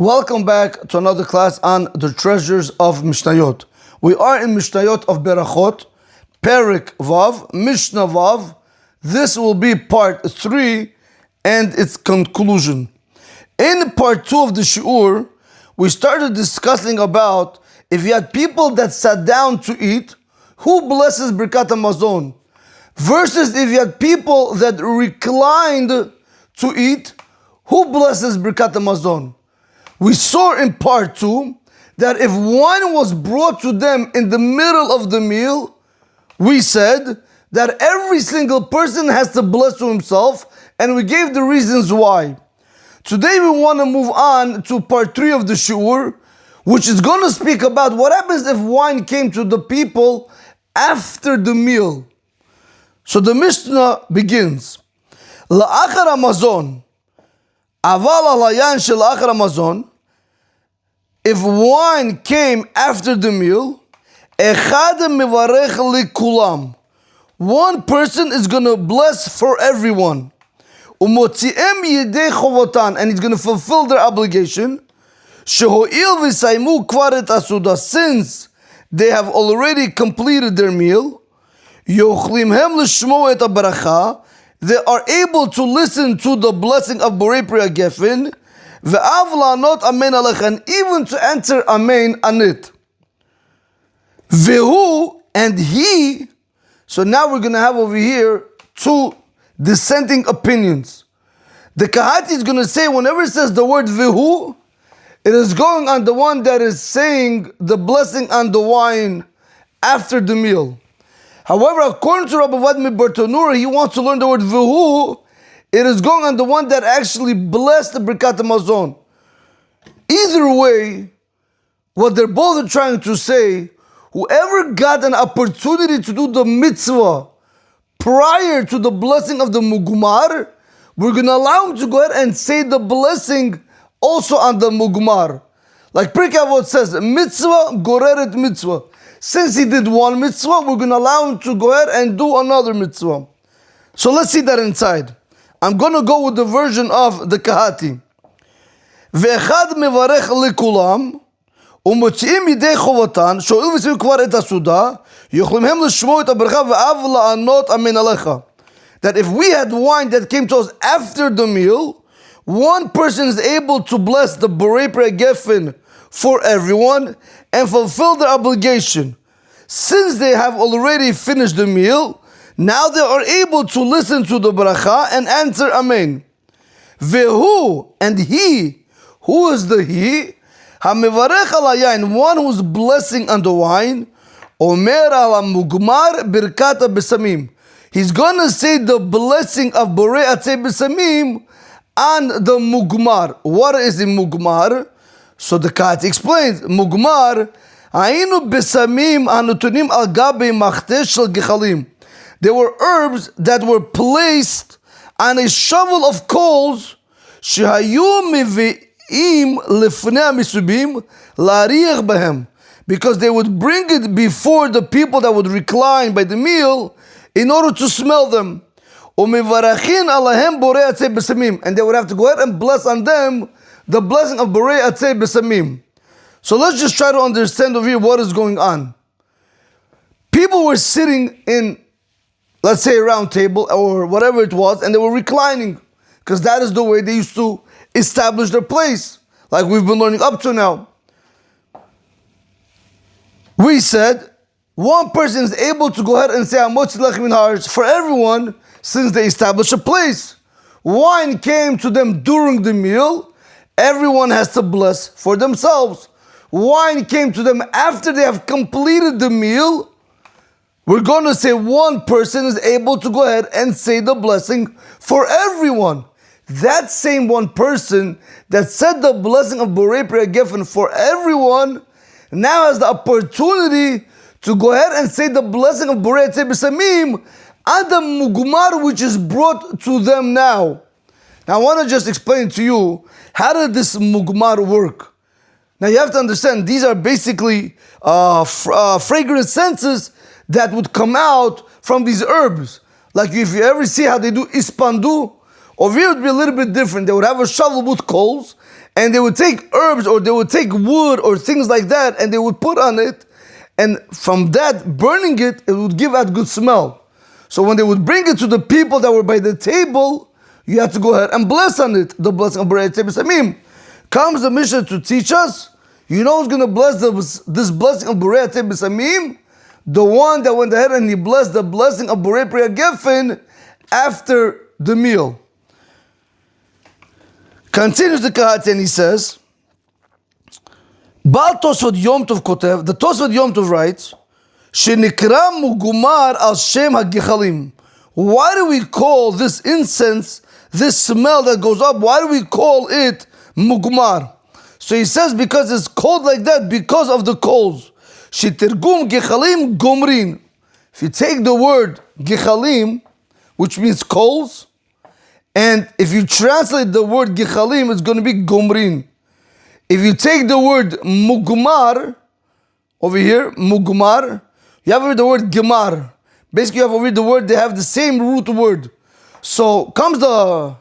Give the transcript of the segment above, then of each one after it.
Welcome back to another class on the treasures of Mishnayot. We are in Mishnayot of Berachot, Perek Vav, Mishna Vav. This will be part 3 and its conclusion. In part 2 of the Shi'ur, we started discussing about if you had people that sat down to eat, who blesses Birkat HaMazon? Versus if you had people that reclined to eat, who blesses Birkat HaMazon? We saw in part 2 that if wine was brought to them in the middle of the meal, we said that every single person has to bless to himself, and we gave the reasons why. Today we want to move on to part 3 of the Shi'ur, which is going to speak about what happens if wine came to the people after the meal. So the Mishnah begins, La'achar HaMazon, Aval alayan shel achar HaMazon. If wine came after the meal, echad mevarech likulam. One person is going to bless for everyone. Umotziem yedei chovotan, and he's going to fulfill their obligation. Shehoil v'saimu kvar et asuda, since they have already completed their meal. Yochlim hem l'shmo et habaracha, they are able to listen to the blessing of Borei Pri HaGefen, ve'av la'anot amen alech, and even to answer amen on it. Vehu, and he. So now we're going to have over here two dissenting opinions. The Kahati is going to say whenever it says the word vehu, it is going on the one that is saying the blessing on the wine after the meal. However, according to Rabbi Vadmi Bartonura, he wants to learn the word vehu. It is going on the one that actually blessed the Birkat HaMazon. Either way, what they're both trying to say, whoever got an opportunity to do the mitzvah prior to the blessing of the mugmar, we're going to allow him to go ahead and say the blessing also on the mugmar. Like Perek Avot says, mitzvah goreret mitzvah. Since he did one mitzvah, we're going to allow him to go ahead and do another mitzvah. So let's see that inside. I'm going to go with the version of the Kahati. Ve'echad mevarech likulam, umotziim yidei chovatan, sho'il v'sim kvar et asuda, yochlim hem l'shmo et habercha ve'av la'anot amen alecha. That if we had wine that came to us after the meal, one person is able to bless the Borei Pri HaGefen for everyone and fulfill their obligation. Since they have already finished the meal, now they are able to listen to the bracha and answer amen. Vehu, and he, who is the he? HaMevarech al hayayin, one who's blessing on the wine. Omer al mugmar birkat besamim. He's gonna say the blessing of Borei Atzei Besamim on the mugmar. What is the mugmar? So the Kahati explains, mugmar, ayinu besamim anutunim al gabe machte shel gechalim. There were herbs that were placed on a shovel of coals, shehayu mevi'im lefnei misubim lariach bahem, because they would bring it before the people that would recline by the meal in order to smell them. Umevarachin alahem borei atzei besamim, and they would have to go ahead and bless on them the blessing of Borei Atzei Besamim. So let's just try to understand over here what is going on. People were sitting in, let's say, a round table or whatever it was, and they were reclining, because that is the way they used to establish their place, like we've been learning up to now. We said one person is able to go ahead and say Hamotzi Lechem min haaretz for everyone, since they established a place. Wine came to them during the meal, everyone has to bless for themselves. Wine came to them after they have completed the meal. We're going to say one person is able to go ahead and say the blessing for everyone. That same one person that said the blessing of Borei Pri HaGefen for everyone now has the opportunity to go ahead and say the blessing of Borei Atzei Besamim on the mugmar which is brought to them now. Now I want to just explain to you, how did this mugmar work? Now you have to understand, these are basically fragrant senses that would come out from these herbs. Like if you ever see how they do ispandu, over here it would be a little bit different. They would have a shovel with coals, and they would take herbs or they would take wood or things like that and they would put on it, and from that burning it, it would give out good smell. So when they would bring it to the people that were by the table, you had to go ahead and bless on it, the blessing of Borei Besamim. Comes the Mishnah to teach us, you know who's going to bless this blessing of Borei Besamim? The one that went ahead and he blessed the blessing of Borei Gefen after the meal. Continues the Kahati and he says, Baal Tosfot Yom Tov Kotev, the Tosfot Yom Tov writes, Shenikra Mugumar al Shem HaGechalim. Why do we call this incense, this smell that goes up, why do we call it Mugumar? So he says because it's called like that because of the coals. Shetirgum Gechalim Gomrin. If you take the word Gechalim, which means coals, and if you translate the word Gechalim, it's going to be Gomrin. If you take the word Mugumar, over here, Mugumar, you have over the word Gemar. Basically, you have over the word, they have the same root word. So comes the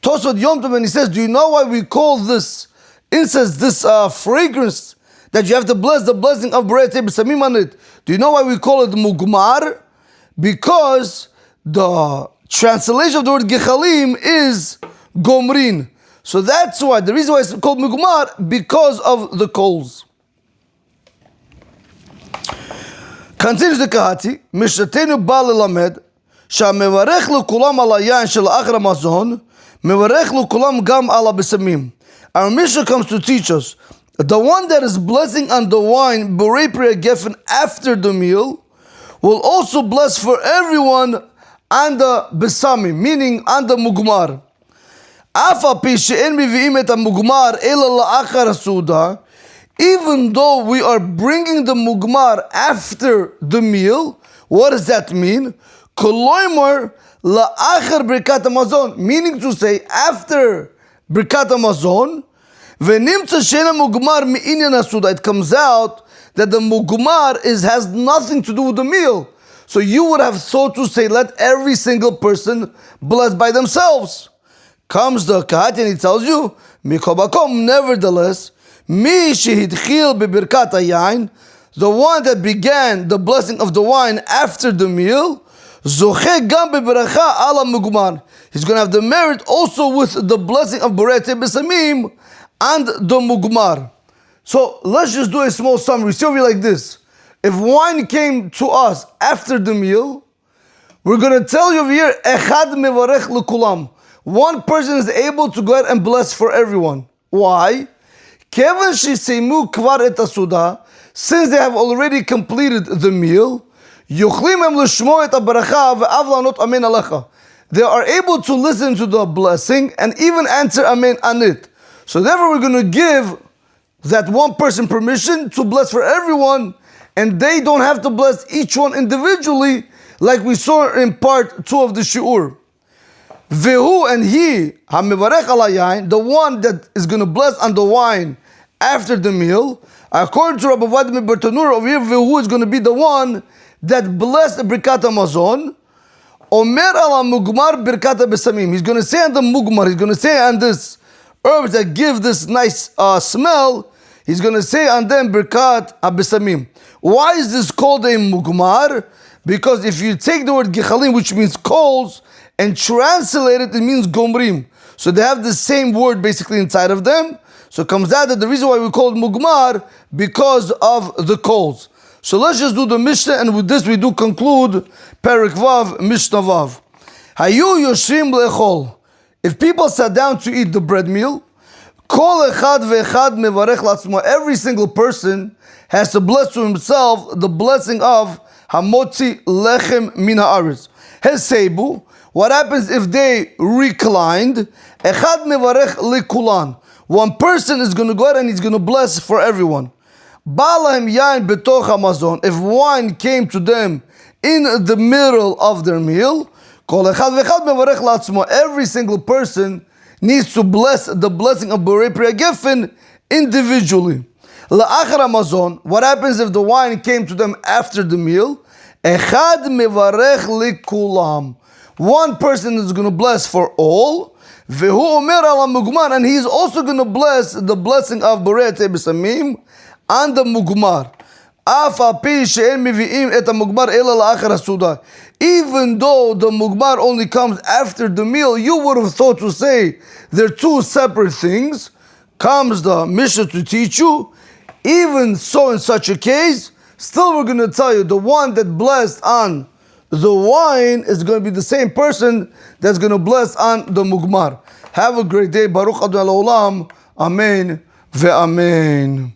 Tosfot Yom Tov and he says, do you know why we call this incense, this fragrance, that you have to bless the blessing of Borei Besamim on it? Do you know why we call it Mugumar? Because the translation of the word Gechalim is Gomrin. So that's why, the reason why it's called Mugumar, because of the coals. Continues the Kahati, Mishnatenu ba lelamed, שהמברך לכולם על היין של אחר המזון, מברך לכולם גם על הבשמים. Our Mishnah comes to teach us, the one that is blessing on the wine, Borei Gefen, after the meal, will also bless for everyone on the besamim, meaning on the mugmar. אף על פי שאין מביאים את המוגמר אלא לאחר הסעודה, even though we are bringing the mugmar after the meal, what does that mean? Koloimar la'achar birkat hamazon, meaning to say after birkat hamazon, v'nimtza she'ena mugmar mi'inyan hasuda. It comes out that the mugmar has nothing to do with the meal. So you would have thought to say, let every single person bless by themselves. Comes the Kahati and he tells you, Mikol Makom, nevertheless, Mi shehitchil bebirkat hayayin, the one that began the blessing of the wine after the meal, zoche gam beberacha ala mugmar. He's going to have the merit also with the blessing of Borei Besamim and the mugmar. So let's just do a small summary. See over like this. If wine came to us after the meal, we're going to tell you over here, echad mevarech lekulam. One person is able to go ahead and bless for everyone. Why? Since they have already completed the meal, they are able to listen to the blessing and even answer amen on it. So therefore we're going to give that one person permission to bless for everyone, and they don't have to bless each one individually like we saw in part 2 of the shiur. Vehu, and he, hamivarech al hayayin, the one that is going to bless on the wine after the meal, according to Rabbi Vladimir Bertanur over here, Vehu is going to be the one that blessed the birkat hamazon. Omer ala mugmar birkat besamim. He's going to say on the mugmar, he's going to say on this herbs that give this nice smell, he's going to say on them birkat besamim. Why is this called a mugmar? Because if you take the word gechalim, which means coals, and translate it, it means gomrim. So they have the same word basically inside of them. So it comes out that the reason why we call it mugmar, because of the coals. So let's just do the Mishnah, and with this we do conclude Perek Vav, Mishnah Vav. Hayu yoshim lechol. If people sat down to eat the bread meal, kol echad ve'echad mevarech latzmo. Every single person has to bless to himself the blessing of hamotzi lechem min haaretz. Hesebu. What happens if they reclined? Echad mevarech likulan. One person is going to go ahead and he's going to bless for everyone. Balahem yain betoch hamazon. If wine came to them in the middle of their meal, kol echad vechad mevarech latzmo. Every single person needs to bless the blessing of Borei Gefen individually. La'achar hamazon. What happens if the wine came to them after the meal? Echad mevarech likulam. One person is going to bless for all. Vehu omer ala mugmar, and he's also going to bless the blessing of Borei Besamim and the mugmar. Even though the mugmar only comes after the meal, you would have thought to say they're two separate things. Comes the Mishnah to teach you. Even so, in such a case, still we're going to tell you the one that blessed on the wine is going to be the same person that's going to bless on the mugmar. Have a great day. Baruch Adonai Olam. Amen. Ve'amen.